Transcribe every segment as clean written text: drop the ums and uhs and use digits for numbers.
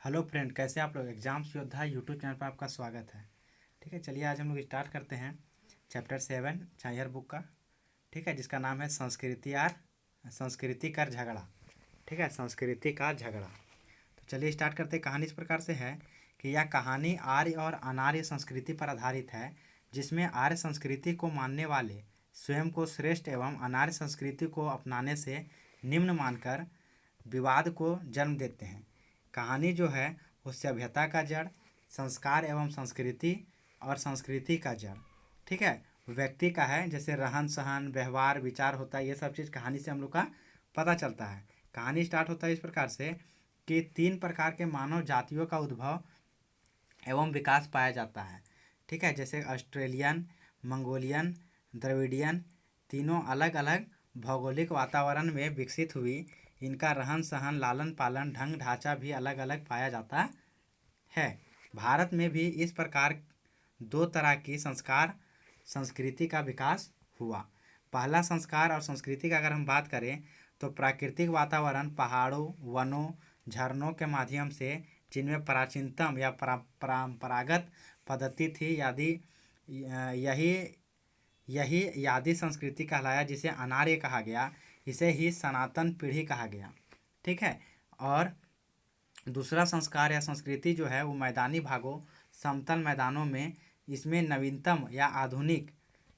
Hello friend, कैसे आप लोग। एग्जाम्स योद्धा यूट्यूब चैनल पर आपका स्वागत है। ठीक है, चलिए आज हम लोग स्टार्ट करते हैं चैप्टर 7 चायर बुक का। ठीक है, जिसका नाम है संस्कृति कर झगड़ा। ठीक है, संस्कृति का झगड़ा। तो चलिए स्टार्ट करते हैं। कहानी इस प्रकार से है कि यह कहानी आर्य और अनार्य संस्कृति पर आधारित है, जिसमें आर्य संस्कृति को मानने वाले स्वयं को श्रेष्ठ एवं अनार्य संस्कृति को अपनाने से निम्न मानकर विवाद को जन्म देते हैं। कहानी जो है वो सभ्यता का जड़, संस्कार एवं संस्कृति और संस्कृति का जड़, ठीक है, व्यक्ति का है। जैसे रहन सहन, व्यवहार, विचार होता है, ये सब चीज़ कहानी से हम लोग का पता चलता है। कहानी स्टार्ट होता है इस प्रकार से कि 3 प्रकार के मानव जातियों का उद्भव एवं विकास पाया जाता है। ठीक है, जैसे ऑस्ट्रेलियन, मंगोलियन, द्रविडियन, तीनों अलग अलग भौगोलिक वातावरण में विकसित हुई। इनका रहन सहन, लालन पालन, ढंग ढांचा भी अलग अलग पाया जाता है। भारत में भी इस प्रकार 2 तरह की संस्कृति का विकास हुआ। पहला संस्कार और संस्कृति का अगर हम बात करें तो प्राकृतिक वातावरण, पहाड़ों, वनों, झरनों के माध्यम से, जिनमें प्राचीनतम या परंपरागत पद्धति थी, यही यही यादी संस्कृति कहलाया, जिसे अनार्य कहा गया। इसे ही सनातन पीढ़ी कहा गया। ठीक है, और दूसरा संस्कार या संस्कृति जो है वो मैदानी भागों, समतल मैदानों में, इसमें नवीनतम या आधुनिक,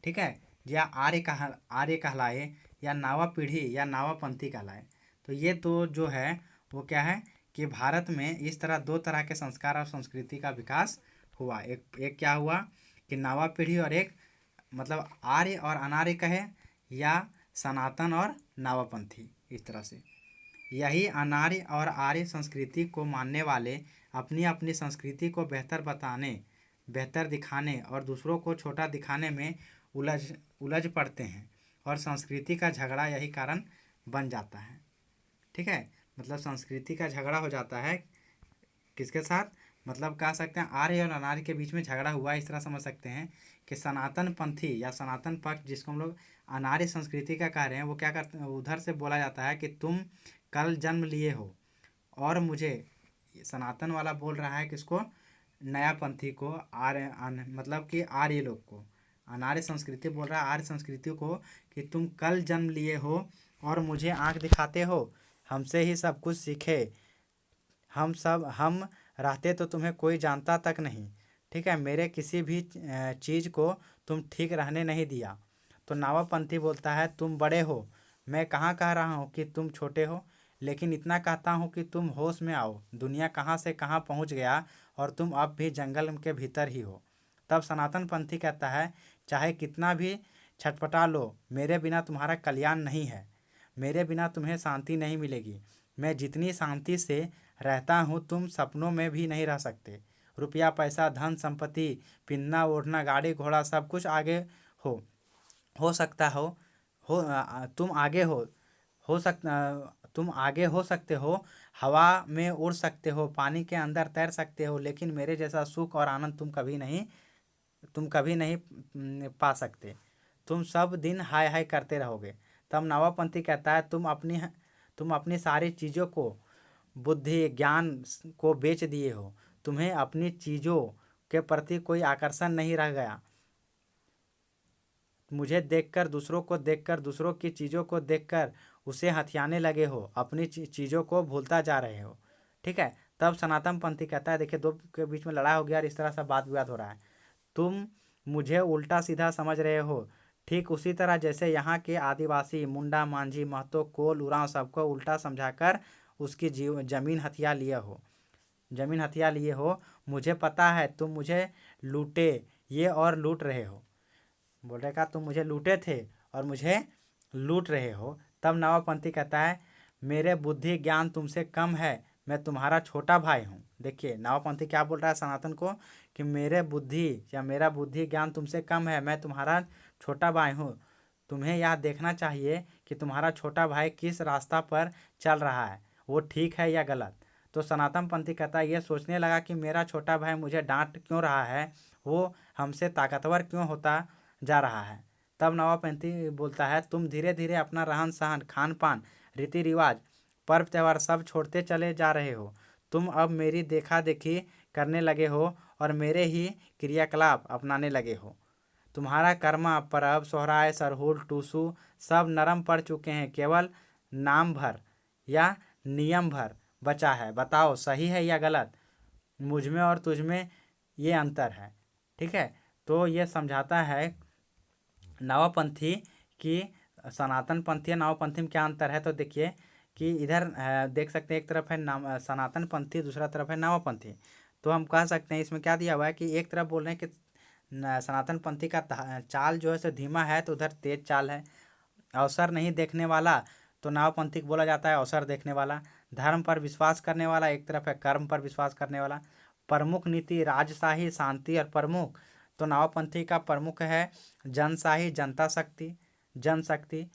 ठीक है, या आर्य कहलाए, या नावा पीढ़ी या नावापंथी कहलाए। तो ये तो जो है वो क्या है कि भारत में इस तरह 2 तरह के संस्कार और संस्कृति का विकास हुआ। एक क्या हुआ कि नावा पीढ़ी, और एक मतलब आर्य और अनार्य कहे, या सनातन और नावापंथी, इस तरह से। यही अनार्य और आर्य संस्कृति को मानने वाले अपनी अपनी संस्कृति को बेहतर बताने, बेहतर दिखाने और दूसरों को छोटा दिखाने में उलझ पड़ते हैं, और संस्कृति का झगड़ा यही कारण बन जाता है। ठीक है, मतलब संस्कृति का झगड़ा हो जाता है किसके साथ, मतलब कह सकते हैं आर्य और अनार्य के बीच में झगड़ा हुआ। इस तरह समझ सकते हैं कि सनातन पंथी या सनातन पक्ष, जिसको हम लोग अनार्य संस्कृति का कह रहे हैं, वो क्या करते हैं, उधर से बोला जाता है कि तुम कल जन्म लिए हो, और मुझे, सनातन वाला बोल रहा है किसको, नया पंथी को, मतलब कि आर्य लोग को। अनार्य संस्कृति बोल रहा है आर्य संस्कृति को कि तुम कल जन्म लिए हो और मुझे आँख दिखाते हो, हमसे ही सब कुछ सीखे, हम रहते तो तुम्हें कोई जानता तक नहीं। ठीक है, मेरे किसी भी चीज़ को तुम ठीक रहने नहीं दिया। तो नावापंथी बोलता है तुम बड़े हो, मैं कहाँ कह रहा हूँ कि तुम छोटे हो, लेकिन इतना कहता हूँ कि तुम होश में आओ। दुनिया कहाँ से कहाँ पहुँच गया और तुम अब भी जंगल के भीतर ही हो। तब सनातन पंथी कहता है चाहे कितना भी छटपटा लो, मेरे बिना तुम्हारा कल्याण नहीं है, मेरे बिना तुम्हें शांति नहीं मिलेगी। मैं जितनी शांति से रहता हूँ तुम सपनों में भी नहीं रह सकते। रुपया पैसा, धन संपत्ति, पिन्ना ओढ़ना, गाड़ी घोड़ा, सब कुछ आगे हो सकता हो तुम आगे हो सकता तुम आगे हो सकते हो, हवा में उड़ सकते हो, पानी के अंदर तैर सकते हो, लेकिन मेरे जैसा सुख और आनंद तुम कभी नहीं पा सकते। तुम सब दिन हाय हाय करते रहोगे। तब नावापंथी कहता है तुम अपनी सारी चीज़ों को, बुद्धि ज्ञान को बेच दिए हो। तुम्हें अपनी चीज़ों के प्रति कोई आकर्षण नहीं रह गया। मुझे देखकर, दूसरों को देखकर, दूसरों की चीज़ों को देखकर उसे हथियाने लगे हो, अपनी चीज़ों को भूलता जा रहे हो। ठीक है, तब सनातन पंथी कहता है देखिए, 2 के बीच में लड़ाई हो गया और इस तरह से बात विवाद हो रहा है। तुम मुझे उल्टा सीधा समझ रहे हो, ठीक उसी तरह जैसे यहाँ के आदिवासी मुंडा, मांझी, महतो, कोल, उरांव सबको उल्टा समझाकर उसकी जमीन हथिया लिए हो। मुझे पता है तुम मुझे लूटे ये और लूट रहे हो। बोल रहे का तुम मुझे लूटे थे और मुझे लूट रहे हो। तब नावापंथी कहता है मेरे बुद्धि ज्ञान तुमसे कम है, मैं तुम्हारा छोटा भाई हूँ। देखिए नावापंथी क्या बोल रहा है सनातन को कि मेरा बुद्धि ज्ञान तुमसे कम है, मैं तुम्हारा छोटा भाई हूँ। तुम्हें यह देखना चाहिए कि तुम्हारा छोटा भाई किस रास्ता पर चल रहा है, वो ठीक है या गलत। तो सनातन पंथी कहता है ये सोचने लगा कि मेरा छोटा भाई मुझे डांट क्यों रहा है, वो हमसे ताकतवर क्यों होता जा रहा है। तब नवापंथी बोलता है तुम धीरे धीरे अपना रहन सहन, खान पान, रीति रिवाज, पर्व त्यौहार सब छोड़ते चले जा रहे हो। तुम अब मेरी देखा देखी करने लगे हो और मेरे ही क्रियाकलाप अपनाने लगे हो। तुम्हारा कर्मा, परब, सोहराय, सरहुल, टूसू सब नरम पड़ चुके हैं, केवल नाम भर या नियम भर बचा है। बताओ सही है या गलत? मुझ में और तुझ में ये अंतर है। ठीक है, तो ये समझाता है नवापंथी कि सनातन पंथी और नवापंथी में क्या अंतर है। तो देखिए कि इधर देख सकते हैं, एक तरफ है नाम सनातन पंथी, दूसरा तरफ है नवापंथी। तो हम कह सकते हैं इसमें क्या दिया हुआ है कि एक तरफ बोल रहे हैं कि सनातन पंथी का चाल जो है सो धीमा है, तो उधर तेज चाल है। अवसर नहीं देखने वाला तो नवापंथी को बोला जाता है अवसर देखने वाला। धर्म पर विश्वास करने वाला, एक तरफ है कर्म पर विश्वास करने वाला। प्रमुख नीति राजशाही, शांति और प्रमुख, तो नवापंथी का प्रमुख है जनशाही, जनता शक्ति, जनशक्ति।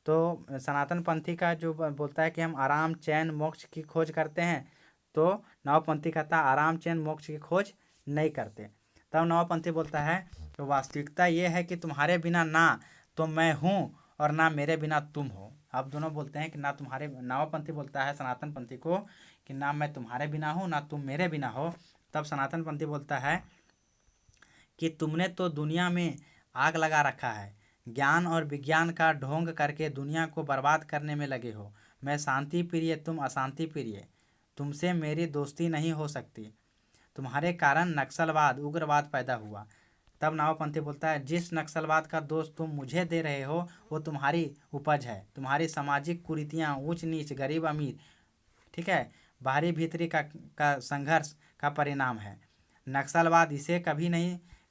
तो सनातन पंथी का जो बोलता है कि हम आराम, चैन, मोक्ष की खोज करते हैं, तो नवापंथी कहता है आराम, चैन, मोक्ष की खोज नहीं करते। तब नवापंथी बोलता है तो वास्तविकता ये है कि तुम्हारे बिना ना तो मैं हूँ और ना मेरे बिना तुम हो। अब दोनों बोलते हैं कि ना तुम्हारे, नवापंथी बोलता है सनातन पंथी को कि ना मैं तुम्हारे बिना हूँ ना तुम मेरे बिना हो। तब सनातन पंथी बोलता है कि तुमने तो दुनिया में आग लगा रखा है, ज्ञान और विज्ञान का ढोंग करके दुनिया को बर्बाद करने में लगे हो। मैं शांति प्रिय, तुम अशांति प्रिय, तुमसे मेरी दोस्ती नहीं हो सकती। तुम्हारे कारण नक्सलवाद, उग्रवाद पैदा हुआ। तब नवापंथी बोलता है जिस नक्सलवाद का दोष तुम मुझे दे रहे हो वो तुम्हारी उपज है, तुम्हारी सामाजिक कुरीतियाँ, ऊंच नीच, गरीब अमीर, ठीक है, बाहरी भीतरी का संघर्ष का परिणाम है। नक्सलवाद इसे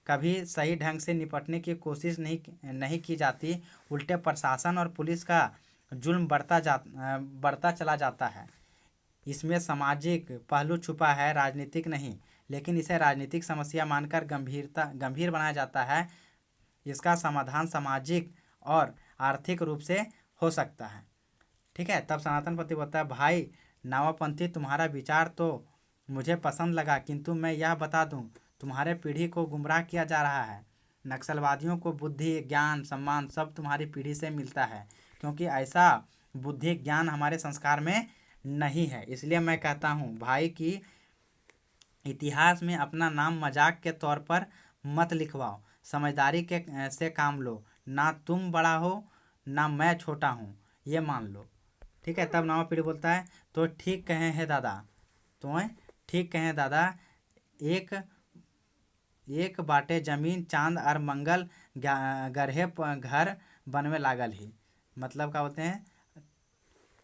कभी सही ढंग से निपटने की कोशिश नहीं की जाती, उल्टे प्रशासन और पुलिस का जुल्म बढ़ता चला जाता है। इसमें सामाजिक पहलू छुपा है, राजनीतिक नहीं, लेकिन इसे राजनीतिक समस्या मानकर गंभीर बनाया जाता है। इसका समाधान सामाजिक और आर्थिक रूप से हो सकता है। ठीक है, तब सनातन पंथी बोलता है भाई नवापंथी, तुम्हारा विचार तो मुझे पसंद लगा, किंतु मैं यह बता दूं तुम्हारे पीढ़ी को गुमराह किया जा रहा है। नक्सलवादियों को बुद्धि, ज्ञान, सम्मान सब तुम्हारी पीढ़ी से मिलता है, क्योंकि ऐसा बुद्धि ज्ञान हमारे संस्कार में नहीं है। इसलिए मैं कहता हूँ भाई कि इतिहास में अपना नाम मजाक के तौर पर मत लिखवाओ, समझदारी के से काम लो। ना तुम बड़ा हो ना मैं छोटा हूँ, ये मान लो। ठीक है, तब नवा पीढ़ी बोलता है तो ठीक कहे हैं दादा, तो ठीक कहें दादा, एक एक बाटे जमीन चांद और मंगल गढ़े घर बनवे लागल ही। मतलब क्या बोलते हैं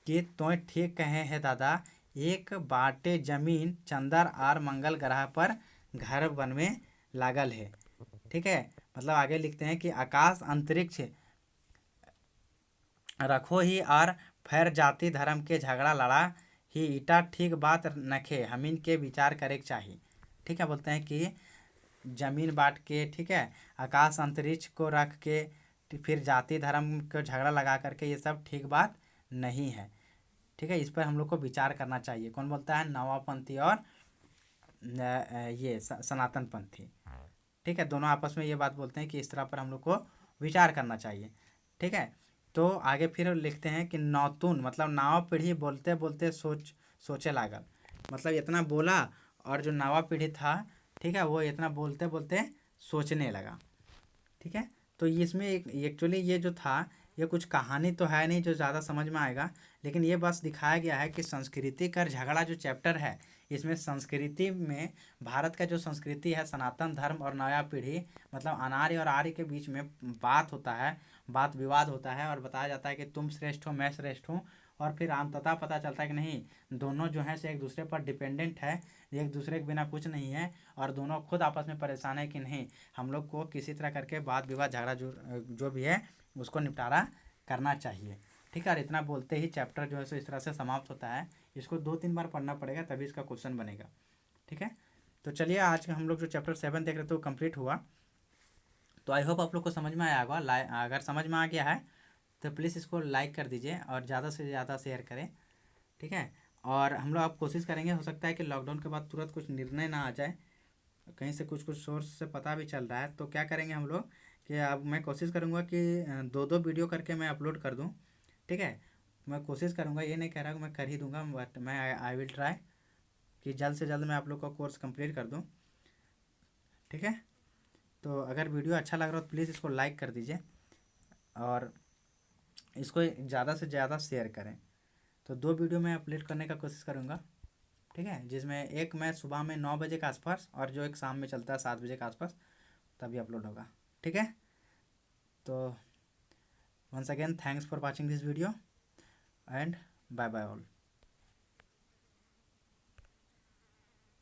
कि तो ठीक कहे हैं दादा, एक बाटे जमीन चंदर और मंगल ग्रह पर घर बनवे लागल है। ठीक है, मतलब आगे लिखते हैं कि आकाश अंतरिक्ष रखो ही और फैर जाति धर्म के झगड़ा लड़ा ही, ईटा ठीक बात नखे हमीन के विचार करे चाहिए। ठीक है, बोलते हैं कि जमीन बांट के, ठीक है, आकाश अंतरिक्ष को रख के फिर जाति धर्म को झगड़ा लगा करके, ये सब ठीक बात नहीं है। ठीक है, इस पर हम लोग को विचार करना चाहिए। कौन बोलता है? नवापंथी और ये सनातन पंथी। ठीक है, दोनों आपस में ये बात बोलते हैं कि इस तरह पर हम लोग को विचार करना चाहिए। ठीक है, तो आगे फिर लिखते हैं कि नौतुन, मतलब नावा पीढ़ी बोलते बोलते सोचे लागल। मतलब इतना बोला और जो नावा पीढ़ी था, ठीक है, वो इतना बोलते बोलते सोचने लगा। ठीक है, तो इसमें एक एक्चुअली ये जो था, ये कुछ कहानी तो है नहीं जो ज़्यादा समझ में आएगा, लेकिन ये बस दिखाया गया है कि संस्कृति का झगड़ा जो चैप्टर है, इसमें संस्कृति में भारत का जो संस्कृति है, सनातन धर्म और नया पीढ़ी, मतलब अनार्य और आर्य के बीच में बात होता है, बात विवाद होता है और बताया जाता है कि तुम श्रेष्ठ हो मैं श्रेष्ठ हूँ, और फिर अंततः पता चलता है कि नहीं, दोनों जो हैं से एक दूसरे पर डिपेंडेंट है, एक दूसरे के बिना कुछ नहीं है, और दोनों खुद आपस में परेशान है कि नहीं, हम लोग को किसी तरह करके वाद विवाद झगड़ा जो भी है उसको निपटारा करना चाहिए। ठीक है, और इतना बोलते ही चैप्टर जो है सो इस तरह से समाप्त होता है। इसको 2-3 बार पढ़ना पड़ेगा तभी इसका क्वेश्चन बनेगा। ठीक है, तो चलिए आज हम लोग जो चैप्टर 7 देख रहे थे वो कंप्लीट हुआ। तो आई होप आप लोग को समझ में आया होगा। अगर समझ में आ गया है तो प्लीज़ इसको लाइक कर दीजिए और ज़्यादा से ज़्यादा शेयर करें। ठीक है, और हम लोग अब कोशिश करेंगे, हो सकता है कि लॉकडाउन के बाद तुरंत कुछ निर्णय ना आ जाए, कहीं से कुछ सोर्स से पता भी चल रहा है, तो क्या करेंगे हम लोग कि अब मैं कोशिश करूँगा कि 2-2 वीडियो करके मैं अपलोड कर दूँ। ठीक है, मैं कोशिश करूँगा, ये नहीं कह रहा कि मैं कर ही दूँगा, बट मैं आई विल ट्राई कि जल्द से जल्द मैं आप लोग का कोर्स कंप्लीट कर दूं। ठीक है, तो अगर वीडियो अच्छा लग रहा हो तो प्लीज़ इसको लाइक कर दीजिए और इसको ज़्यादा से ज़्यादा शेयर करें। तो 2 वीडियो मैं अपलोड करने का कोशिश करूँगा। ठीक है, जिसमें एक मैं सुबह में 9 बजे के आसपास और जो एक शाम में चलता है 7 बजे के आसपास, तभी अपलोड होगा। ठीक है, तो once again thanks for watching this video and bye bye all.